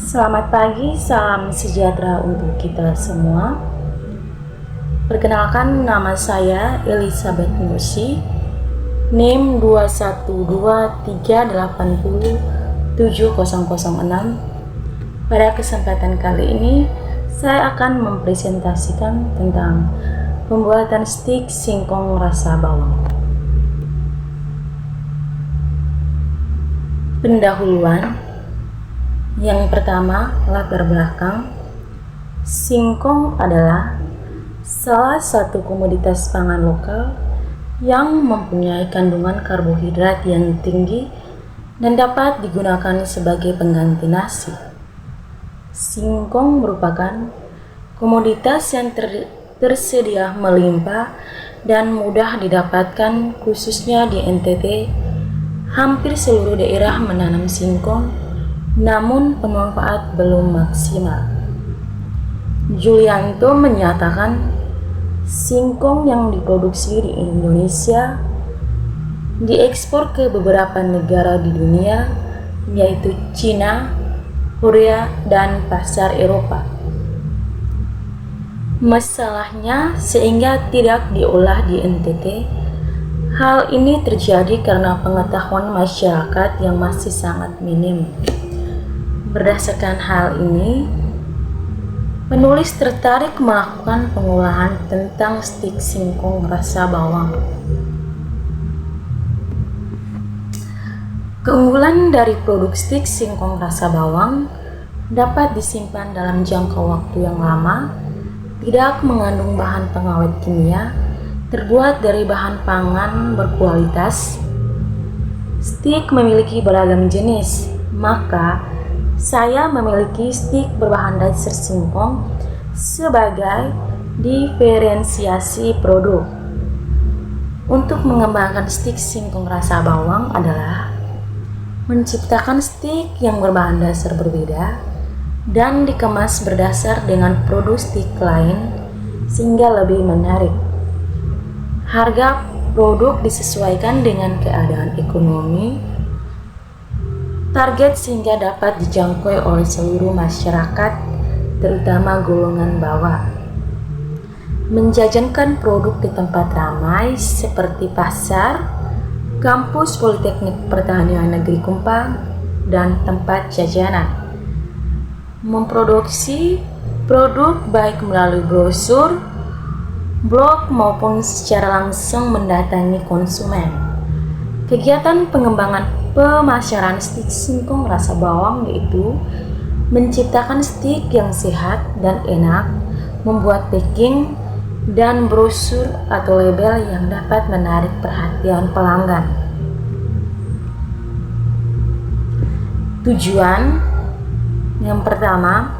Selamat pagi, salam sejahtera untuk kita semua. Perkenalkan, nama saya Elizabeth Nusi, NIM 212380706. Pada kesempatan kali ini, saya akan mempresentasikan tentang pembuatan stik singkong rasa bawang. Pendahuluan. Yang pertama, latar belakang. Singkong adalah salah satu komoditas pangan lokal yang mempunyai kandungan karbohidrat yang tinggi dan dapat digunakan sebagai pengganti nasi. Singkong merupakan komoditas yang tersedia melimpah dan mudah didapatkan, khususnya di NTT. Hampir seluruh daerah menanam singkong, namun pemanfaat belum maksimal. Julianto menyatakan singkong yang diproduksi di Indonesia diekspor ke beberapa negara di dunia, yaitu Cina, Korea, dan pasar Eropa. Masalahnya, sehingga tidak diolah di NTT. Hal ini terjadi karena pengetahuan masyarakat yang masih sangat minim. Berdasarkan hal ini, penulis tertarik melakukan pengolahan tentang stik singkong rasa bawang. Keunggulan dari produk stik singkong rasa bawang dapat disimpan dalam jangka waktu yang lama, tidak mengandung bahan pengawet kimia, terbuat dari bahan pangan berkualitas. Stik memiliki beragam jenis, maka saya memiliki stik berbahan dasar singkong sebagai diferensiasi produk. Untuk mengembangkan stik singkong rasa bawang adalah menciptakan stik yang berbahan dasar berbeda dan dikemas berdasar dengan produk stik lain sehingga lebih menarik. Harga produk disesuaikan dengan keadaan ekonomi target sehingga dapat dijangkau oleh seluruh masyarakat, terutama golongan bawah. Menjajankan produk di tempat ramai seperti pasar, kampus Politeknik Pertanian Negeri Kumpang, dan tempat jajanan. Memproduksi produk baik melalui brosur, blog maupun secara langsung mendatangi konsumen. Kegiatan pengembangan pemasaran stik singkong rasa bawang yaitu menciptakan stik yang sehat dan enak, membuat packing dan brosur atau label yang dapat menarik perhatian pelanggan. Tujuan yang pertama,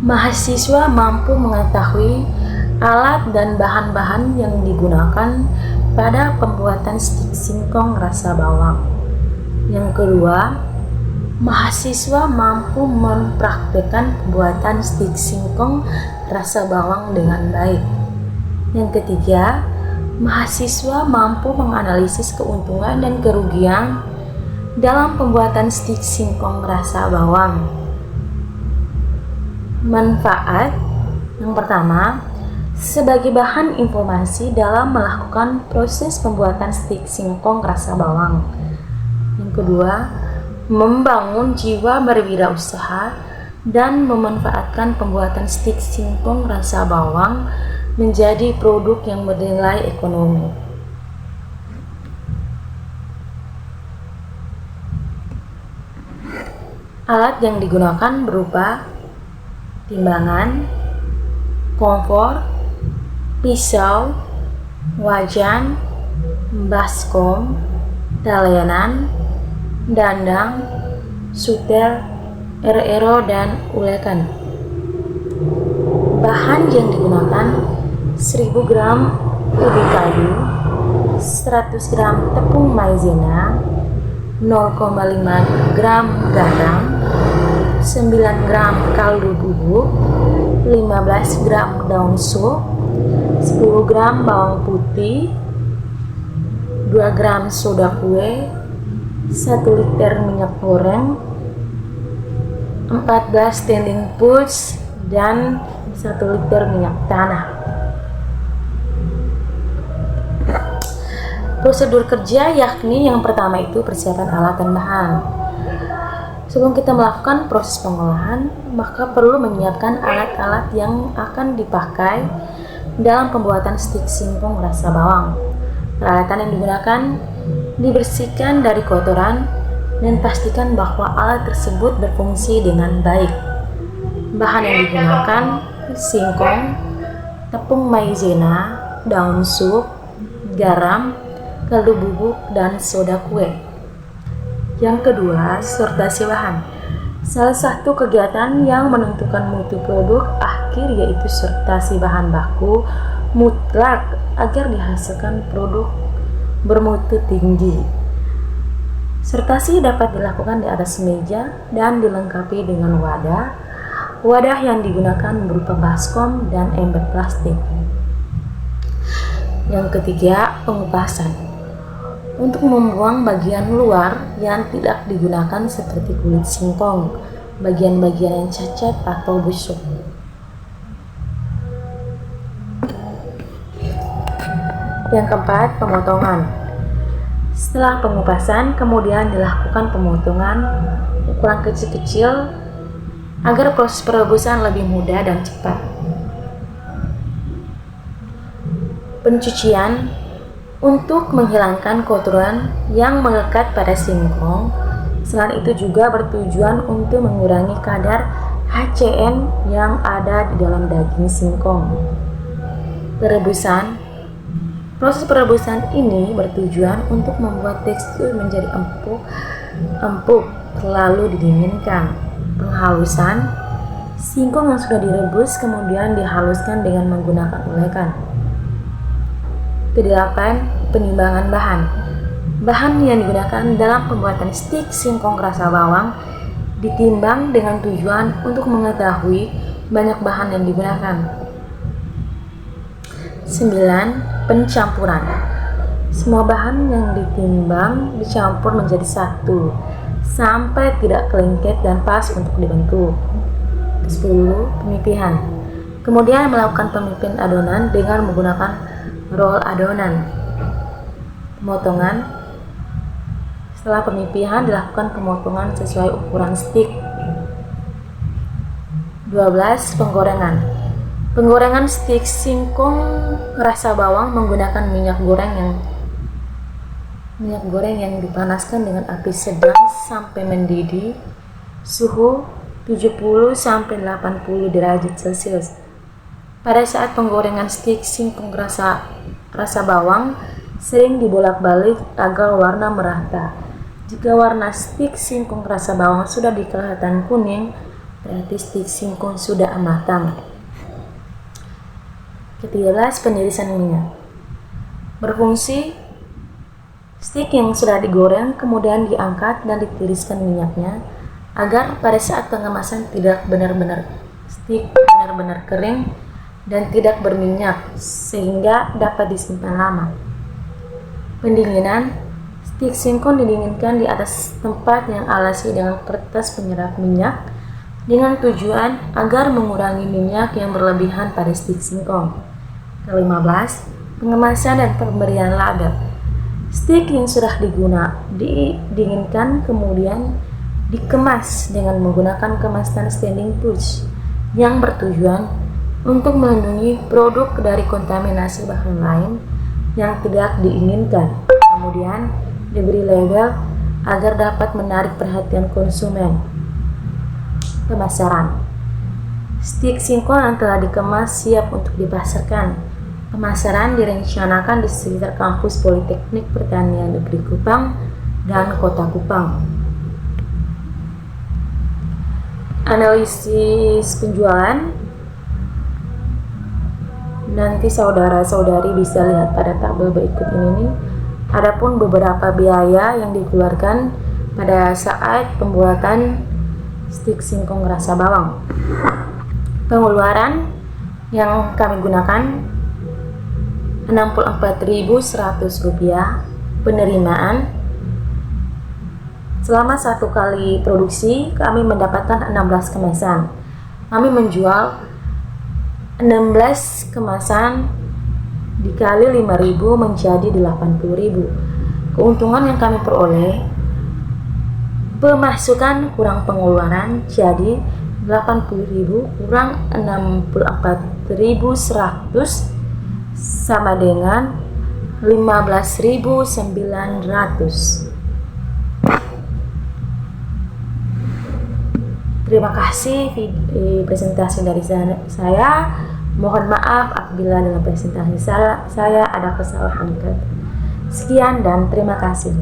mahasiswa mampu mengetahui alat dan bahan-bahan yang digunakan pada pembuatan stik singkong rasa bawang. Yang kedua, mahasiswa mampu mempraktikkan pembuatan stik singkong rasa bawang dengan baik. Yang ketiga, mahasiswa mampu menganalisis keuntungan dan kerugian dalam pembuatan stik singkong rasa bawang. Manfaat yang pertama, sebagai bahan informasi dalam melakukan proses pembuatan stik singkong rasa bawang. Yang kedua, membangun jiwa berwirausaha dan memanfaatkan pembuatan stik singkong rasa bawang menjadi produk yang bernilai ekonomi. Alat yang digunakan berupa timbangan, kompor, pisau, wajan, baskom, talenan, dandang, sutel, ero-ero, dan ulekan. Bahan yang digunakan 1000 gram ubi kayu, 100 gram tepung maizena, 0,5 gram garam, 9 gram kaldu bubuk, 15 gram daun sup, 10 gram bawang putih, 2 gram soda kue, 1 liter minyak goreng, 14 standing push, dan 1 liter minyak tanah. Prosedur kerja yakni yang pertama itu persiapan alat dan bahan. Sebelum kita melakukan proses pengolahan, maka perlu menyiapkan alat-alat yang akan dipakai dalam pembuatan stik singkong rasa bawang. Peralatan yang digunakan dibersihkan dari kotoran dan pastikan bahwa alat tersebut berfungsi dengan baik. Bahan yang digunakan singkong, tepung maizena, daun sup, garam, kaldu bubuk, dan soda kue. Yang kedua, sortasi bahan. Salah satu kegiatan yang menentukan mutu produk akhir yaitu sortasi bahan baku mutlak agar dihasilkan produk bermutu tinggi. Sortasi dapat dilakukan di atas meja dan dilengkapi dengan wadah. Wadah yang digunakan berupa baskom dan ember plastik. Yang ketiga, pengupasan. Untuk membuang bagian luar yang tidak digunakan seperti kulit singkong, bagian-bagian yang cacat atau busuk. Yang keempat, pemotongan. Setelah pengupasan, kemudian dilakukan pemotongan ukuran kecil-kecil agar proses perebusan lebih mudah dan cepat. Pencucian untuk menghilangkan kotoran yang melekat pada singkong. Selain itu juga bertujuan untuk mengurangi kadar HCN yang ada di dalam daging singkong. Perebusan. Proses perebusan ini bertujuan untuk membuat tekstur menjadi empuk lalu didinginkan. Penghalusan. Singkong yang sudah direbus kemudian dihaluskan dengan menggunakan ulekan. Kedelapan, penimbangan bahan. Bahan yang digunakan dalam pembuatan stik singkong rasa bawang ditimbang dengan tujuan untuk mengetahui banyak bahan yang digunakan. 9. Pencampuran. Semua bahan yang ditimbang dicampur menjadi satu sampai tidak kelengket dan pas untuk dibentuk. 10. Pemipihan. Kemudian melakukan pemipin adonan dengan menggunakan roll adonan. Pemotongan. Setelah pemipihan dilakukan pemotongan sesuai ukuran stik. 12. Penggorengan. Penggorengan stik singkong rasa bawang menggunakan minyak goreng yang dipanaskan dengan api sedang sampai mendidih, suhu 70 sampai 80 derajat Celcius. Pada saat penggorengan stik singkong rasa bawang sering dibolak-balik agar warna merata. Jika warna stik singkong rasa bawang sudah kelihatan kuning, berarti stik singkong sudah matang. 13. Penirisan minyak. Berfungsi, stik yang sudah digoreng kemudian diangkat dan ditiriskan minyaknya agar pada saat pengemasan tidak benar-benar kering dan tidak berminyak sehingga dapat disimpan lama. Pendinginan. Stik singkong didinginkan di atas tempat yang alasi dengan kertas penyerap minyak dengan tujuan agar mengurangi minyak yang berlebihan pada stik singkong. Ke-15. Pengemasan dan pemberian label. Stik yang sudah didinginkan kemudian dikemas dengan menggunakan kemasan standing push yang bertujuan untuk melindungi produk dari kontaminasi bahan lain yang tidak diinginkan. Kemudian diberi label agar dapat menarik perhatian konsumen. Pemasaran. Stik singkong yang telah dikemas siap untuk dipasarkan. Pemasaran direncanakan di sekitar kampus Politeknik Pertanian Negeri Kupang dan Kota Kupang. Analisis penjualan. Nanti saudara-saudari bisa lihat pada tabel berikut ini. Adapun beberapa biaya yang dikeluarkan pada saat pembuatan stik singkong rasa bawang. Pengeluaran yang kami gunakan Rp64.100. Penerimaan Selama satu kali produksi, kami mendapatkan 16 kemasan. Kami menjual 16 kemasan dikali 5.000 menjadi 80.000. Keuntungan yang kami peroleh, pemasukan kurang pengeluaran, jadi 80.000 kurang 64.100 sama dengan 15.900. Terima kasih presentasi dari saya. Mohon maaf apabila dalam presentasi saya ada kesalahan. Sekian dan terima kasih.